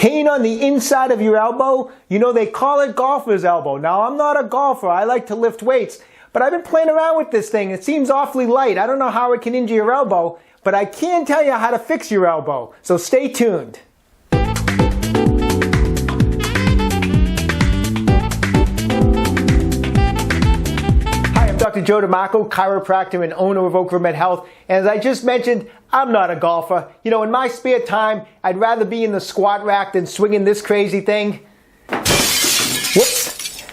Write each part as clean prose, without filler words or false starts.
Pain on the inside of your elbow, you know, they call it golfer's elbow. Now, I'm not a golfer. I like to lift weights, but I've been playing around with this thing. It seems awfully light. I don't know how it can injure your elbow, but I can tell you how to fix your elbow. So stay tuned. Dr. Joe DeMarco, chiropractor and owner of OcraMed Health. And as I just mentioned, I'm not a golfer. You know, in my spare time, I'd rather be in the squat rack than swinging this crazy thing. Whoops.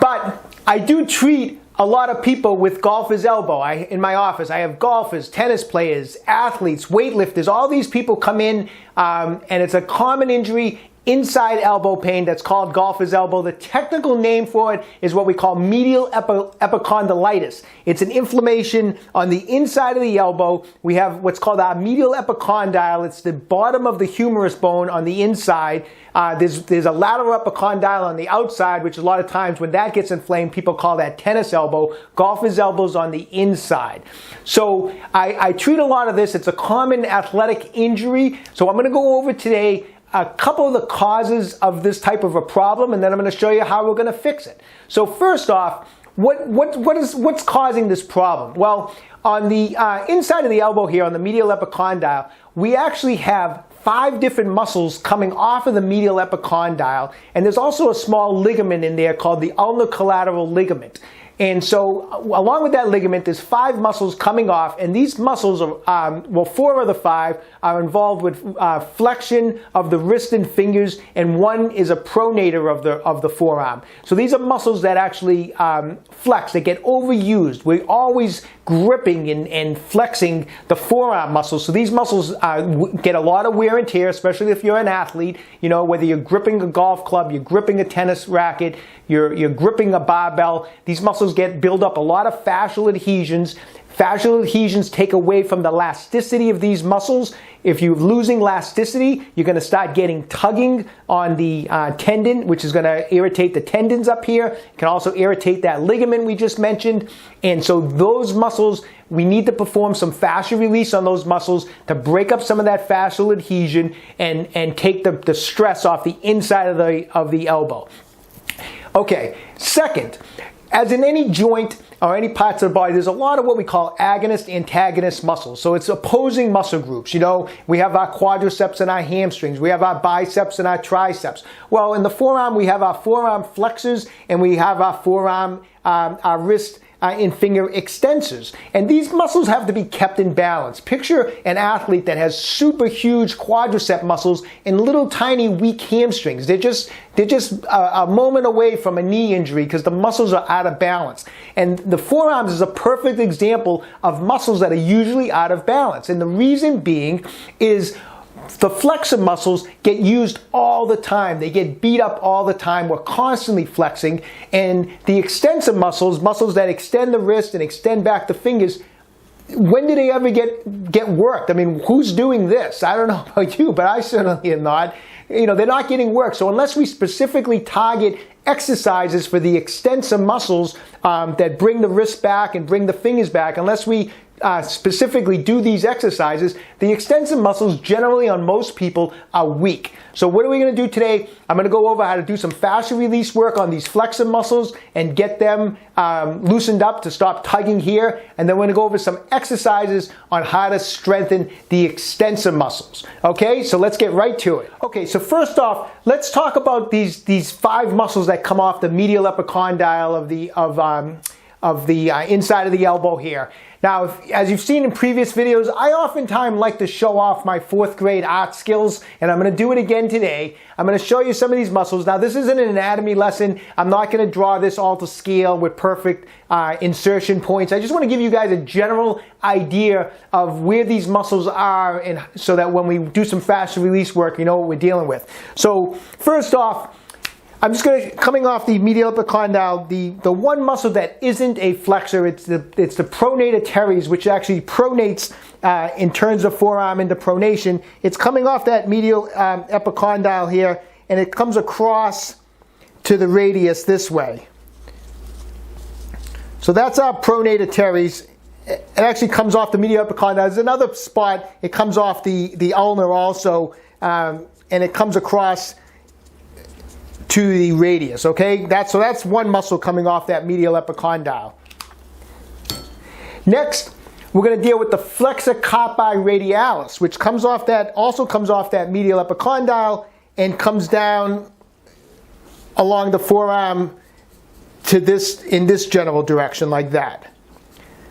But I do treat a lot of people with golfer's elbow. In my office, I have golfers, tennis players, athletes, weightlifters. All these people come in, and it's a common injury, inside elbow pain that's called golfer's elbow. The technical name for it is what we call medial epicondylitis. It's an inflammation on the inside of the elbow. We have what's called our medial epicondyle. It's the bottom of the humorous bone on the inside. There's a lateral epicondyle on the outside, which a lot of times when that gets inflamed, people call that tennis elbow. Golfer's elbow's on the inside. So I treat a lot of this. It's a common athletic injury. So I'm going to go over today a couple of the causes of this type of a problem, and then I'm going to show you how we're going to fix it. So first off, what's causing this problem? Well, on the inside of the elbow here, on the medial epicondyle, we actually have 5 different muscles coming off of the medial epicondyle, and there's also a small ligament in there called the ulnar collateral ligament. And so along with that ligament, there's 5 muscles coming off, and these muscles are, 4 of the 5 are involved with flexion of the wrist and fingers, and 1 is a pronator of the forearm. So these are muscles that actually flex, they get overused. We're always gripping and flexing the forearm muscles. So these muscles get a lot of wear and tear, especially if you're an athlete. You know, whether you're gripping a golf club, you're gripping a tennis racket, you're gripping a barbell, these muscles build up a lot of fascial adhesions. Fascial adhesions take away from the elasticity of these muscles. If you're losing elasticity, you're going to start getting tugging on the tendon, which is going to irritate the tendons up here. It can also irritate that ligament we just mentioned. And so those muscles, we need to perform some fascial release on those muscles to break up some of that fascial adhesion and take the stress off the inside of the elbow. Okay, second, as in any joint or any parts of the body, there's a lot of what we call agonist-antagonist muscles. So it's opposing muscle groups. You know, we have our quadriceps and our hamstrings. We have our biceps and our triceps. Well, in the forearm, we have our forearm flexors, and we have our forearm, our wrist and finger extensors. And these muscles have to be kept in balance. Picture an athlete that has super huge quadricep muscles and little tiny weak hamstrings. They're just a moment away from a knee injury because the muscles are out of balance. And the forearms is a perfect example of muscles that are usually out of balance. And the reason being is the flexor muscles get used all the time. They get beat up all the time. We're constantly flexing. And the extensor muscles that extend the wrist and extend back the fingers, when do they ever get worked? I mean, who's doing this? I don't know about you, but I certainly am not. You know, they're not getting worked. So unless we specifically target exercises for the extensor muscles that bring the wrist back and bring the fingers back, unless we specifically do these exercises, the extensor muscles generally on most people are weak. So what are we going to do today? I'm going to go over how to do some fascial release work on these flexor muscles and get them loosened up to stop tugging here. And then we're going to go over some exercises on how to strengthen the extensor muscles. Okay, so let's get right to it. Okay, so first off, let's talk about these 5 muscles that come off the medial epicondyle of the inside of the elbow here. Now, as you've seen in previous videos, I oftentimes like to show off my 4th grade art skills, and I'm going to do it again today. I'm going to show you some of these muscles. Now, this isn't an anatomy lesson. I'm not going to draw this all to scale with perfect insertion points. I just want to give you guys a general idea of where these muscles are, and so that when we do some fascial release work, you know what we're dealing with. So, first off, I'm just coming off the medial epicondyle, the one muscle that isn't a flexor, it's the pronator teres, which actually pronates in terms of forearm into pronation. It's coming off that medial epicondyle here, and it comes across to the radius this way. So that's our pronator teres. It actually comes off the medial epicondyle. There's another spot, it comes off the ulnar also, and it comes across to the radius, okay? So that's one muscle coming off that medial epicondyle. Next, we're going to deal with the flexor carpi radialis, which also comes off that medial epicondyle and comes down along the forearm to in this general direction like that.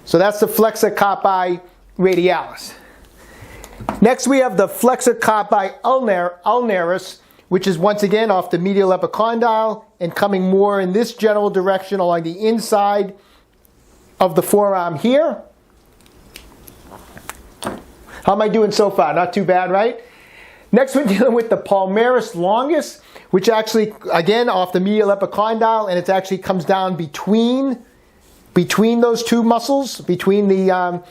So that's the flexor carpi radialis. Next we have the flexor carpi ulnaris, which is once again off the medial epicondyle and coming more in this general direction along the inside of the forearm here. How am I doing so far? Not too bad, right? Next we're dealing with the palmaris longus, which actually, again, off the medial epicondyle, and it actually comes down between those two muscles, between the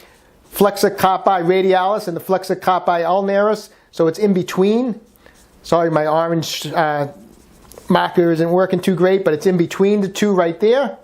flexor carpi radialis and the flexor carpi ulnaris. So it's in between. Sorry, my orange marker isn't working too great, but it's in between the two right there.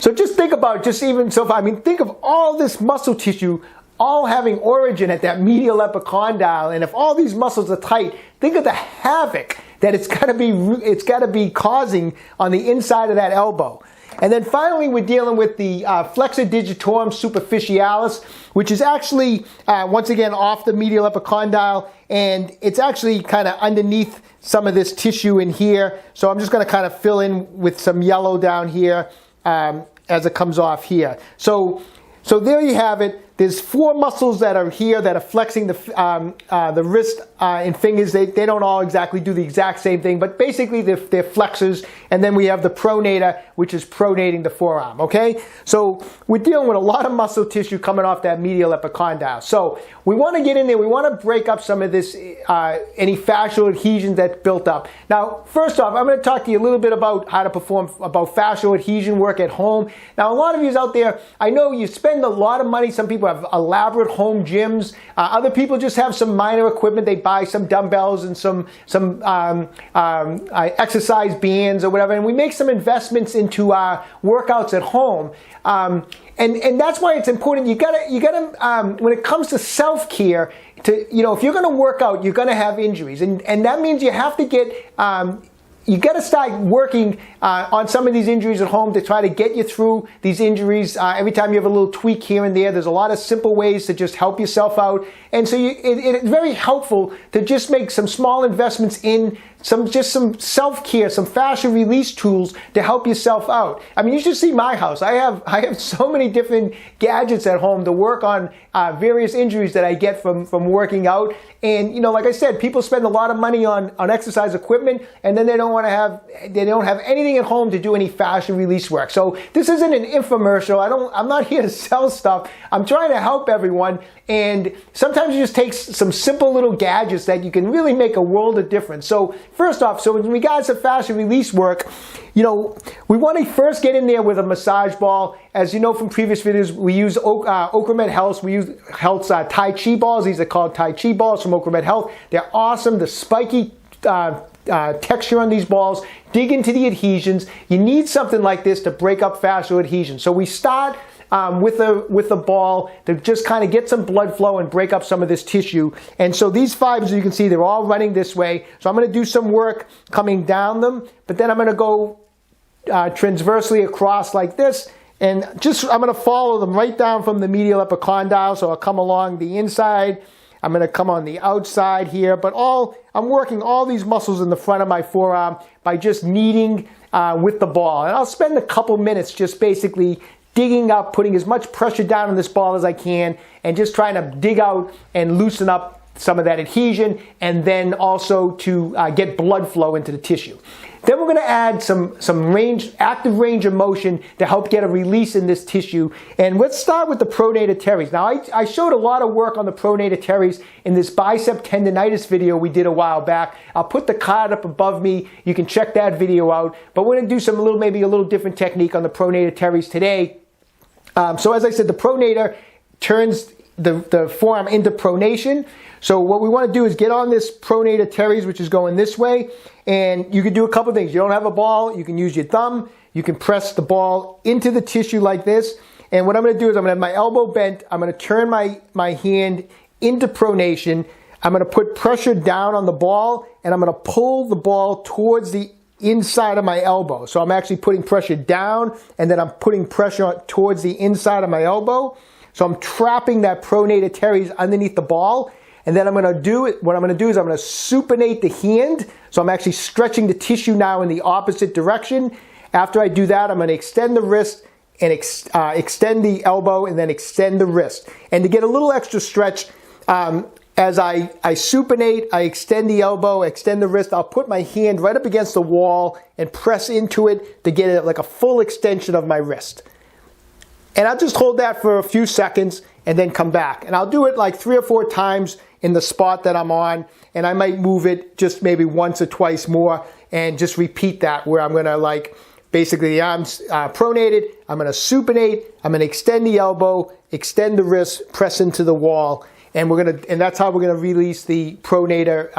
So just think about, think of all this muscle tissue all having origin at that medial epicondyle, and if all these muscles are tight, think of the havoc that it's got to be causing on the inside of that elbow. And then finally, we're dealing with the flexor digitorum superficialis, which is actually, once again, off the medial epicondyle, and it's actually kind of underneath some of this tissue in here. So I'm just going to kind of fill in with some yellow down here as it comes off here. So there you have it. There's 4 muscles that are here that are flexing the wrist and fingers. They don't all exactly do the exact same thing, but basically they're flexors. And then we have the pronator, which is pronating the forearm, okay? So we're dealing with a lot of muscle tissue coming off that medial epicondyle. So we want to get in there. We want to break up some of this, any fascial adhesions that's built up. Now, first off, I'm going to talk to you a little bit about how to perform fascial adhesion work at home. Now, a lot of you out there, I know you spend a lot of money. Some people have elaborate home gyms. Other people just have some minor equipment. They buy some dumbbells and some exercise bands or whatever, and we make some investments into workouts at home. And that's why it's important. You gotta when it comes to self-care, if you're gonna work out, you're gonna have injuries, and that means you have to get you got to start working on some of these injuries at home to try to get you through these injuries. Every time you have a little tweak here and there's a lot of simple ways to just help yourself out. And so it's very helpful to just make some small investments in some self-care, some fascia release tools to help yourself out. I mean, you should see my house. I have so many different gadgets at home to work on various injuries that I get from working out. And like I said, people spend a lot of money on exercise equipment, and then they don't have anything at home to do any fascia release work. So this isn't an infomercial. I'm not here to sell stuff. I'm trying to help everyone. And sometimes you just take some simple little gadgets that you can really make a world of difference. So first off, in regards to fascia release work, we want to first get in there with a massage ball. As you know from previous videos, we use OcraMed Health. We use Health's Tai Chi balls. These are called Tai Chi balls from OcraMed Health. They're awesome. The spiky texture on these balls. Dig into the adhesions. You need something like this to break up fascial adhesions. So we start with a ball to just kind of get some blood flow and break up some of this tissue. And so these fibers, you can see, they're all running this way. So I'm going to do some work coming down them, but then I'm going to go transversely across like this, and I'm going to follow them right down from the medial epicondyle. So I'll come along the inside. I'm going to come on the outside here, but I'm working all these muscles in the front of my forearm by just kneading with the ball. And I'll spend a couple minutes just basically digging up, putting as much pressure down on this ball as I can, and just trying to dig out and loosen up some of that adhesion, and then also to get blood flow into the tissue. Then we're going to add some active range of motion to help get a release in this tissue. And let's start with the pronator teres. Now, I showed a lot of work on the pronator teres in this bicep tendonitis video we did a while back. I'll put the card up above me. You can check that video out. But we're going to do maybe a little different technique on the pronator teres today. So as I said, the pronator turns the forearm into pronation. So what we want to do is get on this pronator teres, which is going this way, and you can do a couple things. You don't have a ball, you can use your thumb, you can press the ball into the tissue like this, and what I'm going to do is I'm going to have my elbow bent, I'm going to turn my hand into pronation, I'm going to put pressure down on the ball, and I'm going to pull the ball towards the inside of my elbow. So I'm actually putting pressure down, and then I'm putting pressure towards the inside of my elbow. So I'm trapping that pronator teres underneath the ball. And then what I'm going to do is I'm going to supinate the hand. So I'm actually stretching the tissue now in the opposite direction. After I do that, I'm going to extend the wrist and extend the elbow and then extend the wrist. And to get a little extra stretch, as I supinate, I extend the elbow, extend the wrist, I'll put my hand right up against the wall and press into it to get it like a full extension of my wrist. And I'll just hold that for a few seconds and then come back. And I'll do it like 3 or 4 times in the spot that I'm on, and I might move it just maybe once or twice more and just repeat that, where I'm going to like basically the arms pronated, I'm going to supinate, I'm going to extend the elbow, extend the wrist, press into the wall, and that's how we're going to release the pronator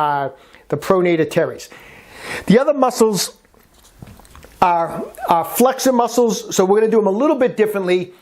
teres. The other muscles are flexor muscles, so we're going to do them a little bit differently.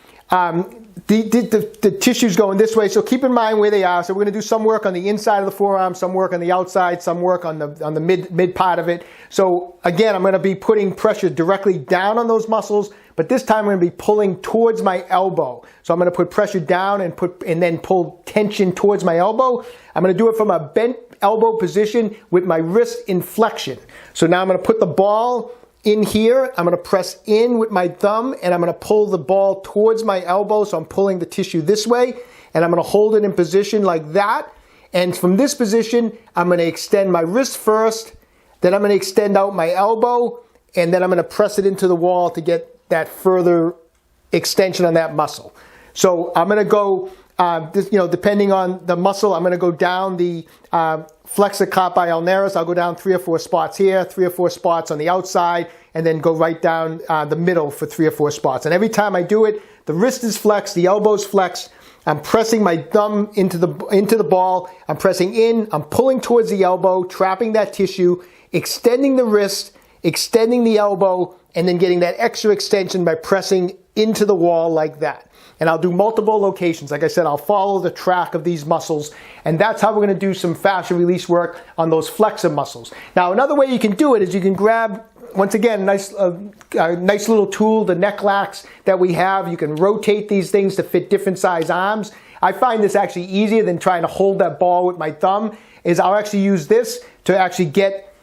The tissues going this way, so keep in mind where they are. So we're going to do some work on the inside of the forearm, some work on the outside, some work on the mid part of it. So again, I'm going to be putting pressure directly down on those muscles, but this time I'm going to be pulling towards my elbow. So I'm going to put pressure down and then pull tension towards my elbow. I'm going to do it from a bent elbow position with my wrist in flexion. So now I'm going to put the ball in here, I'm going to press in with my thumb, and I'm going to pull the ball towards my elbow, so I'm pulling the tissue this way, and I'm going to hold it in position like that. And from this position, I'm going to extend my wrist first, then I'm going to extend out my elbow, and then I'm going to press it into the wall to get that further extension on that muscle. So I'm going to go, depending on the muscle, I'm going to go down the flexor carpi ulnaris. I'll go down 3 or 4 spots here, 3 or 4 spots on the outside, and then go right down the middle for 3 or 4 spots. And every time I do it, the wrist is flexed, the elbow's flexed. I'm pressing my thumb into the ball. I'm pressing in. I'm pulling towards the elbow, trapping that tissue, extending the wrist, extending the elbow, and then getting that extra extension by pressing into the wall like that. And I'll do multiple locations. Like I said, I'll follow the track of these muscles, and that's how we're going to do some fascia release work on those flexor muscles. Now, another way you can do it is you can grab, once again, a nice little tool, the neck locks that we have. You can rotate these things to fit different size arms. I find this actually easier than trying to hold that ball with my thumb. I'll actually use this to actually get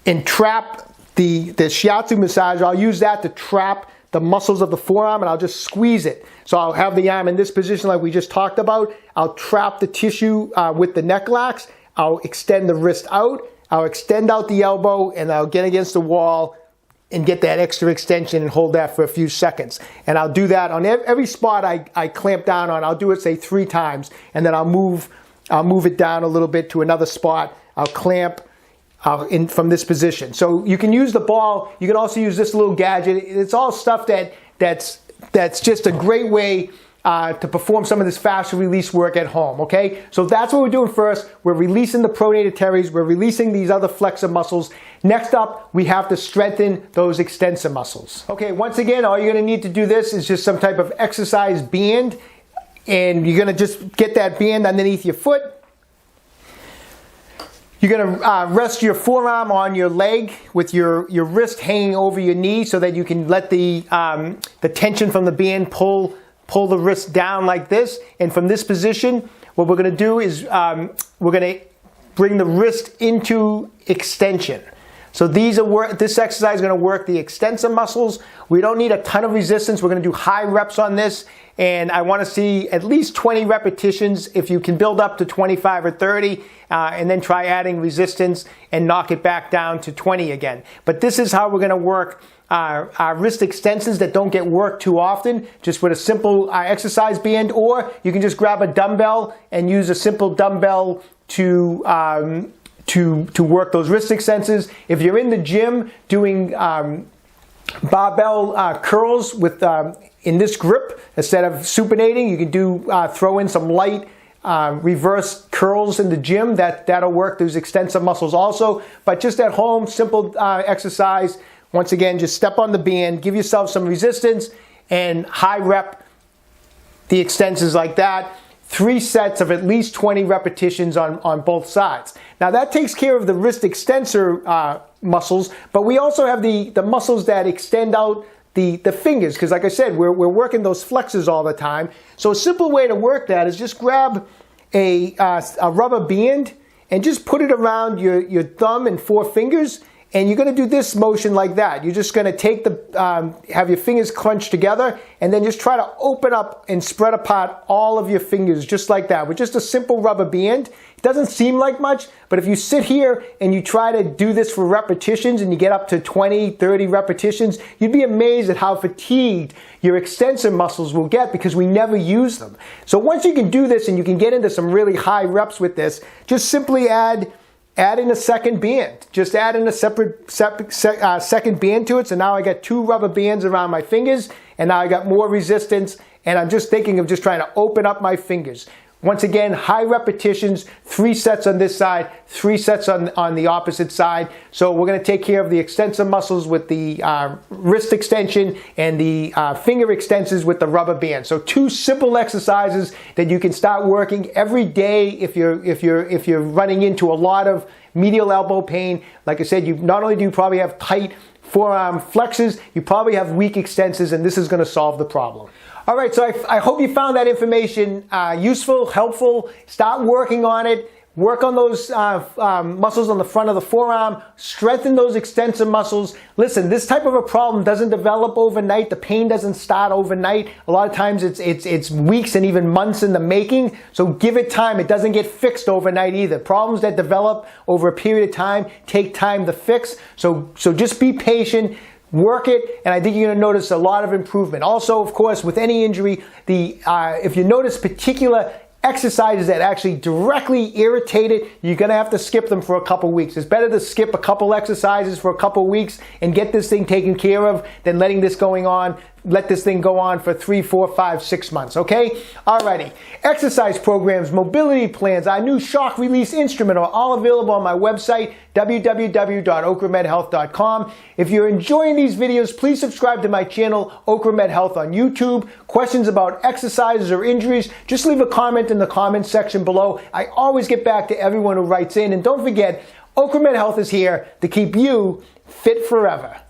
and trap the shiatsu massage. I'll use that to trap the muscles of the forearm, and I'll just squeeze it. So I'll have the arm in this position like we just talked about. I'll trap the tissue with the neck locks. I'll extend the wrist out. I'll extend out the elbow, and I'll get against the wall and get that extra extension and hold that for a few seconds. And I'll do that on every spot I clamp down on. I'll do it, say, 3 times, and then I'll move it down a little bit to another spot. I'll clamp from this position. So you can use the ball. You can also use this little gadget. It's all stuff that's just a great way to perform some of this fascia release work at home, okay? So that's what we're doing first. We're releasing the pronator teres. We're releasing these other flexor muscles. Next up, we have to strengthen those extensor muscles. Okay, once again, all you're going to need to do this is just some type of exercise band, and you're going to just get that band underneath your foot. You're going to rest your forearm on your leg with your wrist hanging over your knee so that you can let the tension from the band pull the wrist down like this. And from this position, what we're going to do is we're going to bring the wrist into extension. So this exercise is going to work the extensor muscles. We don't need a ton of resistance. We're going to do high reps on this, and I want to see at least 20 repetitions. If you can build up to 25 or 30, and then try adding resistance and knock it back down to 20 again. But this is how we're going to work our wrist extensions that don't get worked too often, just with a simple exercise band, or you can just grab a dumbbell and use a simple dumbbell to work those wrist extensors. If you're in the gym doing barbell curls with in this grip, instead of supinating, you can throw in some light reverse curls in the gym. That'll work those extensor muscles also. But just at home, simple exercise. Once again, just step on the band, give yourself some resistance, and high rep the extensors like that. 3 sets of at least 20 repetitions on both sides. Now that takes care of the wrist extensor muscles, but we also have the muscles that extend out the fingers, because like I said, we're working those flexors all the time. So a simple way to work that is just grab a rubber band and just put it around your thumb and 4 fingers, and you're going to do this motion like that. You're just going to take have your fingers clenched together, and then just try to open up and spread apart all of your fingers just like that with just a simple rubber band. It doesn't seem like much, but if you sit here and you try to do this for repetitions and you get up to 20, 30 repetitions, you'd be amazed at how fatigued your extensor muscles will get because we never use them. So once you can do this and you can get into some really high reps with this, just simply add in a second band. Just add in a second band to it. So now I got 2 rubber bands around my fingers, and now I got more resistance, and I'm just thinking of just trying to open up my fingers. Once again, high repetitions, 3 sets on this side, 3 sets on the opposite side. So we're going to take care of the extensor muscles with the wrist extension and the finger extensors with the rubber band. So 2 simple exercises that you can start working every day if you're running into a lot of medial elbow pain. Like I said, not only do you probably have tight forearm flexors, you probably have weak extensors, and this is going to solve the problem. All right, so I hope you found that information useful, helpful. Start working on it. Work on those muscles on the front of the forearm. Strengthen those extensor muscles. Listen, this type of a problem doesn't develop overnight. The pain doesn't start overnight. A lot of times it's weeks and even months in the making. So give it time. It doesn't get fixed overnight either. Problems that develop over a period of time take time to fix. So just be patient. Work it, and I think you're going to notice a lot of improvement. Also, of course, with any injury, if you notice particular exercises that actually directly irritate it, you're going to have to skip them for a couple weeks. It's better to skip a couple exercises for a couple weeks and get this thing taken care of than letting this let this thing go on for 3, 4, 5, 6 months, okay? Alrighty. Exercise programs, mobility plans, our new shock release instrument are all available on my website, www.OcraMedHealth.com. If you're enjoying these videos, please subscribe to my channel, OcraMed Health on YouTube. Questions about exercises or injuries, just leave a comment in the comment section below. I always get back to everyone who writes in. And don't forget, OcraMed Health is here to keep you fit forever.